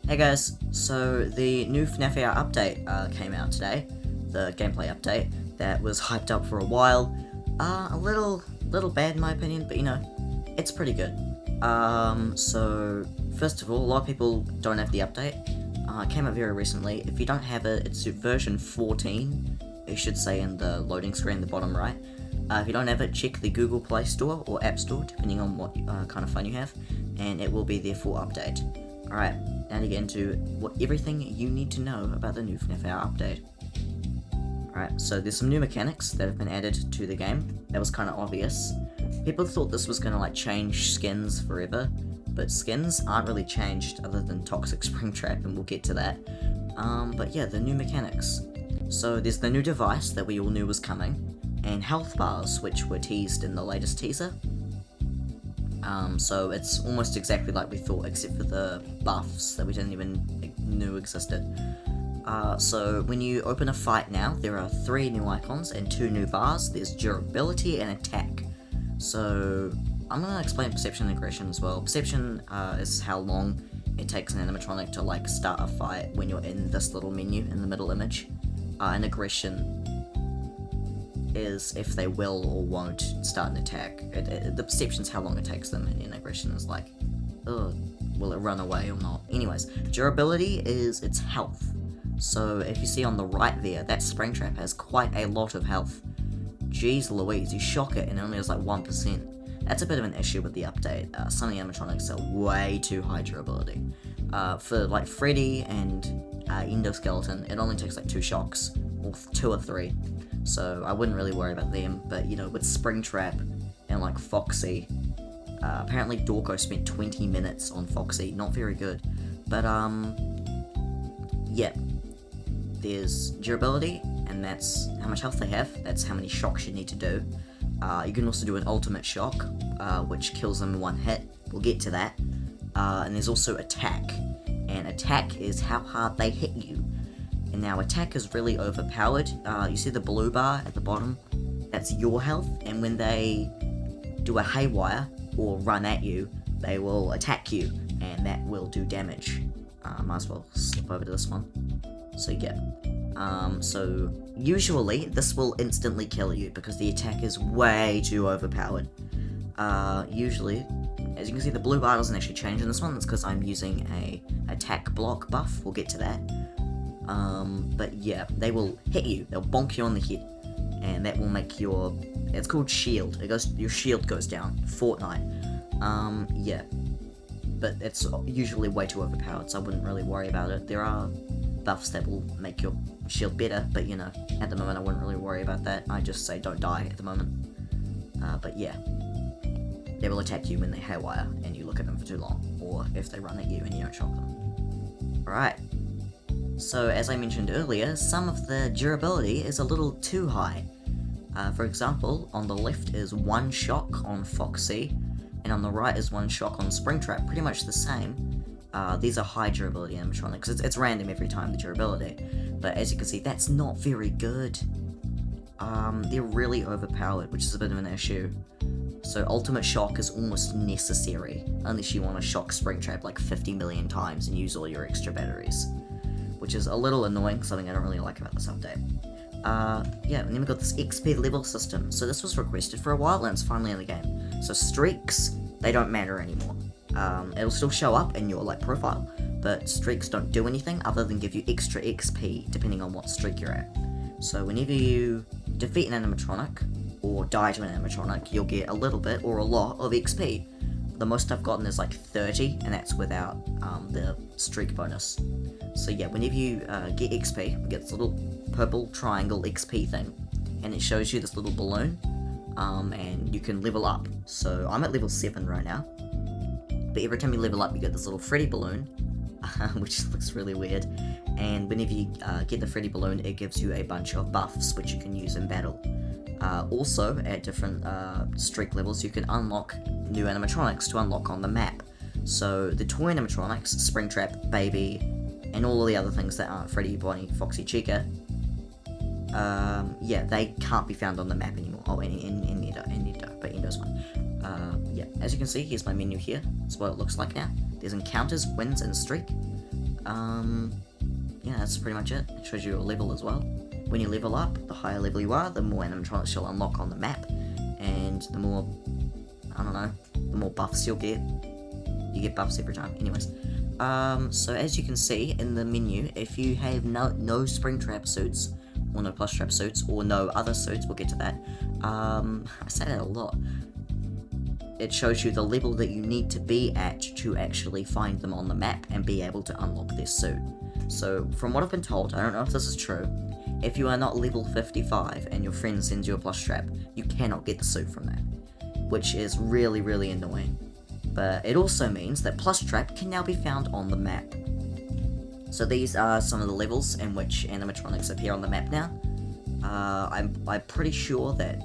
Hey guys, so the new Fnaf update came out today, the gameplay update that was hyped up for a while. A little bad in my opinion, but you know, it's pretty good. So first of all, a lot of people don't have the update. It came out very recently. If you don't have it, it's version 14. It should say in the loading screen, the bottom right. If you don't have it, check the Google Play Store or App Store, depending on what kind of phone you have, and it will be there for update. Alright, now to get into everything you need to know about the new Fnaf update. Alright, so there's some new mechanics that have been added to the game. That was kind of obvious. People thought this was going to change skins forever, but skins aren't really changed other than Toxic Springtrap, and we'll get to that. But yeah, the new mechanics. So there's the new device that we all knew was coming, and health bars, which were teased in the latest teaser. So it's almost exactly like we thought, except for the buffs that we didn't even knew existed. So when you open a fight now, there are 3 new icons and 2 new bars. There's durability and attack. So I'm going to explain perception and aggression as well. Perception is how long it takes an animatronic to start a fight when you're in this little menu in the middle image. And aggression is if they will or won't start an attack. The perception's how long it takes them, and aggression is like, will it run away or not? Anyways, durability is its health. So if you see on the right there, that Springtrap has quite a lot of health. Jeez Louise, you shock it and it only has 1%. That's a bit of an issue with the update. Some of the animatronics are way too high durability. For Freddy and Endoskeleton, it only takes 2 shocks, or 2 or 3. So I wouldn't really worry about them, but you know, with Springtrap and Foxy, apparently Dorko spent 20 minutes on Foxy, not very good. But yeah, there's durability, and that's how much health they have, that's how many shocks you need to do. You can also do an ultimate shock, which kills them in 1 hit, we'll get to that. And there's also attack, and attack is how hard they hit you. And now attack is really overpowered. You see the blue bar at the bottom? That's your health, and when they do a haywire or run at you, they will attack you, and that will do damage. Might as well slip over to this one. So yeah. So usually this will instantly kill you because the attack is way too overpowered. Usually, as you can see, the blue bar doesn't actually change in this one. That's because I'm using a attack block buff. We'll get to that. But yeah, they will hit you, they'll bonk you on the head, and that will make it's called shield, your shield goes down, Fortnite. Yeah, but it's usually way too overpowered, so I wouldn't really worry about it. There are buffs that will make your shield better, but you know, at the moment I wouldn't really worry about that. I just say don't die at the moment. But yeah, they will attack you when they haywire and you look at them for too long, or if they run at you and you don't shock them. Alright. So, as I mentioned earlier, some of the durability is a little too high. For example, on the left is 1 shock on Foxy, and on the right is 1 shock on Springtrap, pretty much the same. These are high durability animatronics. It's random every time, the durability. But as you can see, that's not very good. They're really overpowered, which is a bit of an issue. So ultimate shock is almost necessary, unless you want to shock Springtrap 50 million times and use all your extra batteries. Which is a little annoying, something I don't really like about this update. Yeah, and then we've got this XP level system. So this was requested for a while, and it's finally in the game. So streaks, they don't matter anymore. It'll still show up in your profile, but streaks don't do anything other than give you extra XP, depending on what streak you're at. So whenever you defeat an animatronic, or die to an animatronic, you'll get a little bit, or a lot, of XP. The most I've gotten is 30, and that's without the streak bonus. So yeah, whenever you get XP, you get this little purple triangle XP thing, and it shows you this little balloon, and you can level up. So I'm at level 7 right now, but every time you level up you get this little Freddy balloon, which looks really weird, and whenever you get the Freddy balloon, it gives you a bunch of buffs which you can use in battle. Also, at different streak levels, you can unlock new animatronics to unlock on the map. So the toy animatronics, Springtrap, Baby, and all of the other things that aren't Freddy, Bonnie, Foxy, Chica, yeah, they can't be found on the map anymore. Oh, and Endo, but Endo's one. Yeah, as you can see, here's my menu here. That's what it looks like now. There's encounters, wins, and streak. yeah, that's pretty much it. It shows you your level as well. When you level up, the higher level you are, the more animatronics you'll unlock on the map, and the more, I don't know, the more buffs you'll get. You get buffs every time. Anyways, so as you can see in the menu, if you have no Springtrap suits, or no Plushtrap suits, or no other suits, we'll get to that. I say that a lot. It shows you the level that you need to be at to actually find them on the map and be able to unlock their suit. So, from what I've been told, I don't know if this is true, if you are not level 55 and your friend sends you a Plushtrap, you cannot get the suit from that, which is really, really annoying. But it also means that Plushtrap can now be found on the map. So these are some of the levels in which animatronics appear on the map now. I'm pretty sure that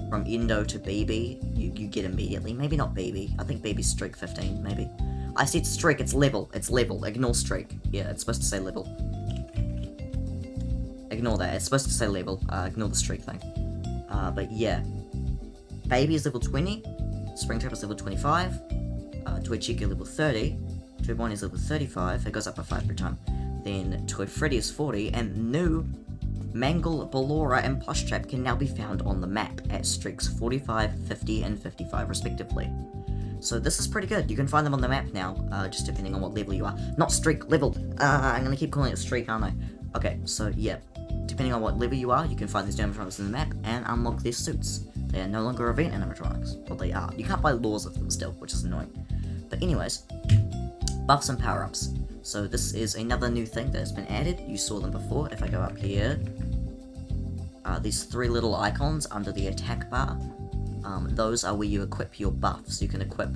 from Endo to BB, you get immediately. Maybe not BB. I think BB's streak 15, maybe. I said streak, it's level. It's level. Ignore streak. Yeah, it's supposed to say level. Ignore that. It's supposed to say level. Ignore the streak thing. But yeah. Baby is level 20. Springtrap is level 25. Toy Chica level 30. Toy Bonnie is level 35. It goes up by 5 per time. Then Toy Freddy is 40. And new Mangle, Ballora, and Plushtrap can now be found on the map at streaks 45, 50, and 55 respectively. So this is pretty good. You can find them on the map now, just depending on what level you are. Not streak, level! I'm gonna keep calling it streak, aren't I? Okay, so yeah. Depending on what level you are, you can find these animatronics in the map and unlock their suits. They are no longer event animatronics. Well, they are. You can't buy laws of them still, which is annoying. But anyways, buffs and power-ups. So this is another new thing that has been added. You saw them before. If I go up here, these 3 little icons under the attack bar, those are where you equip your buffs. You can equip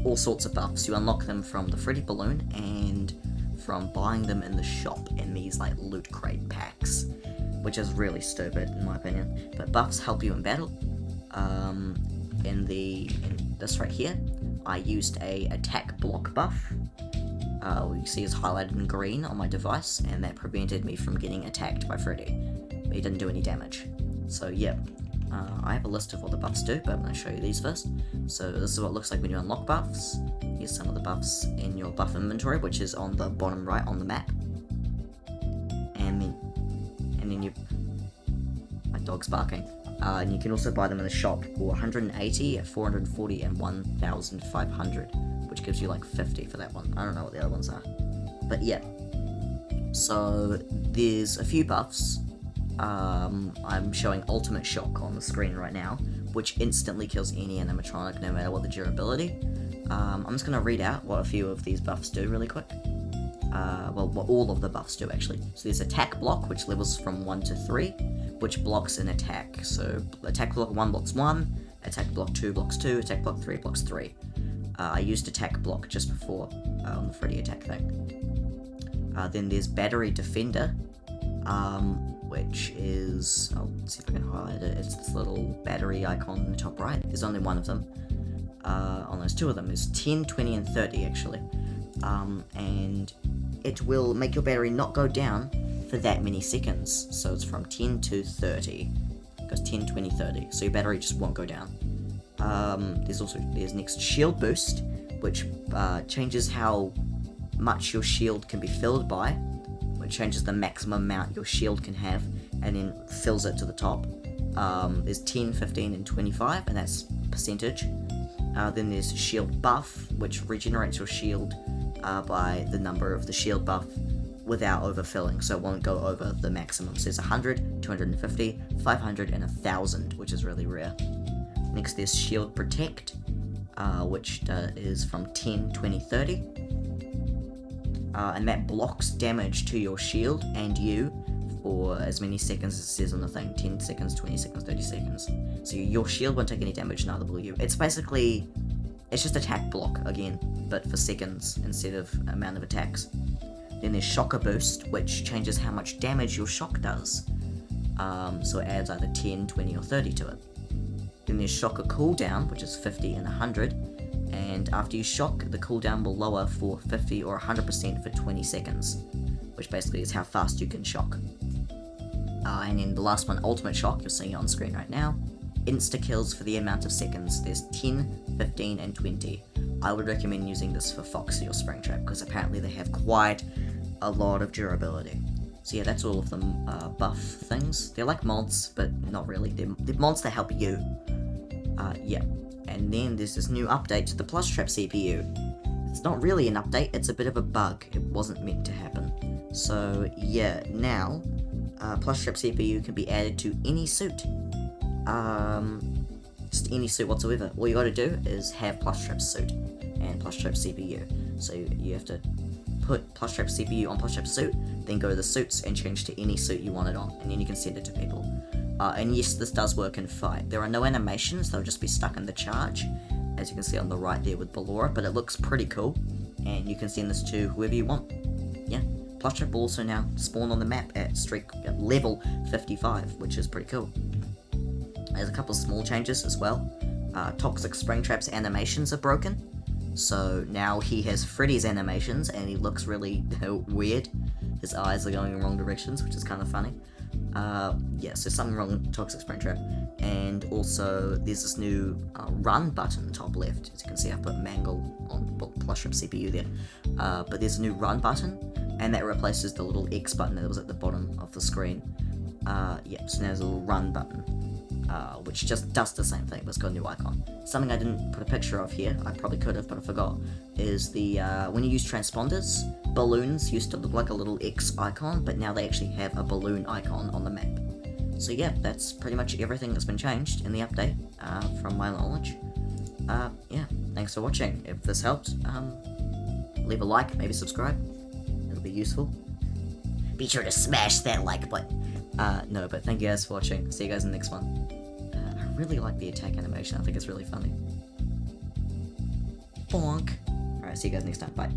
all sorts of buffs. You unlock them from the Freddy balloon and from buying them in the shop in these like loot crate packs, which is really stupid in my opinion. But buffs help you in battle. In this right here, I used a attack block buff. You see it's highlighted in green on my device, and that prevented me from getting attacked by Freddy. But he didn't do any damage. So yeah, I have a list of what the buffs do, but I'm going to show you these first. So this is what it looks like when you unlock buffs. Here's some of the buffs in your buff inventory, which is on the bottom right on the map. And then you... My dog's barking. And you can also buy them in the shop for 180, 440, and 1,500, which gives you like 50 for that one. I don't know what the other ones are. But yeah. So there's a few buffs. I'm showing Ultimate Shock on the screen right now, which instantly kills any animatronic, no matter what the durability. I'm just going to read out what a few of these buffs do really quick. Well, what all of the buffs do, actually. So there's Attack Block, which levels from 1 to 3, which blocks an attack. So Attack Block 1 blocks 1, Attack Block 2 blocks 2, Attack Block 3 blocks 3. I used Attack Block just before on the Freddy attack thing. Then there's Battery Defender, which is... let's see if I can highlight it. It's this little battery icon in the top right. There's only one of them. There's 2 of them. There's 10, 20, and 30, actually. And it will make your battery not go down for that many seconds. So it's from 10 to 30. It goes 10, 20, 30. So your battery just won't go down. There's next Shield Boost, which changes how much your shield can be filled by. It changes the maximum amount your shield can have, and then fills it to the top. There's 10, 15, and 25, and that's percentage. Then there's Shield Buff, which regenerates your shield by the number of the shield buff without overfilling, so it won't go over the maximum. So there's 100, 250, 500, and 1,000, which is really rare. Next there's Shield Protect, which is from 10, 20, 30. And that blocks damage to your shield and you for as many seconds as it says on the thing. 10 seconds, 20 seconds, 30 seconds. So your shield won't take any damage, neither will you. It's just attack block again, but for seconds instead of amount of attacks. Then there's Shocker Boost, which changes how much damage your shock does. So it adds either 10, 20, or 30 to it. Then there's Shocker Cooldown, which is 50 and 100. And after you shock, the cooldown will lower for 50 or 100% for 20 seconds, which basically is how fast you can shock. And then the last one, Ultimate Shock, you're seeing it on screen right now. Insta-kills for the amount of seconds. There's 10, 15, and 20. I would recommend using this for Foxy or Springtrap, because apparently they have quite a lot of durability. So yeah, that's all of them buff things. They're like mods, but not really. They're mods that help you. Yeah. And then there's this new update to the Plushtrap CPU. It's not really an update, it's a bit of a bug. It wasn't meant to happen. So yeah, now Plushtrap CPU can be added to any suit. Just any suit whatsoever. All you gotta do is have Plushtrap suit and Plushtrap CPU. So you have to put Plushtrap CPU on Plushtrap suit, then go to the suits and change to any suit you want it on, and then you can send it to people. And yes, this does work in fight. There are no animations, they'll just be stuck in the charge, as you can see on the right there with Ballora, but it looks pretty cool, and you can send this to whoever you want. Yeah, Plushtrap will also now spawn on the map at level 55, which is pretty cool. There's a couple of small changes as well. Toxic Springtrap's animations are broken, so now he has Freddy's animations, and he looks really weird. His eyes are going in wrong directions, which is kind of funny. Yeah, so something wrong with Toxic Springtrap. And also, there's this new run button top left. As you can see, I put Mangle on Plushtrap CPU there. But there's a new run button, and that replaces the little X button that was at the bottom of the screen. Yeah, so now there's a little run button, which just does the same thing, but it's got a new icon. Something I didn't put a picture of here, I probably could have, but I forgot, is the, when you use transponders, balloons used to look like a little X icon, but now they actually have a balloon icon on the map. So yeah, that's pretty much everything that's been changed in the update, from my knowledge. Yeah, thanks for watching. If this helped, leave a like, maybe subscribe, it'll be useful. Be sure to smash that like button. No, but thank you guys for watching. See you guys in the next one. I really like the attack animation. I think it's really funny. Bonk. Alright, see you guys next time. Bye.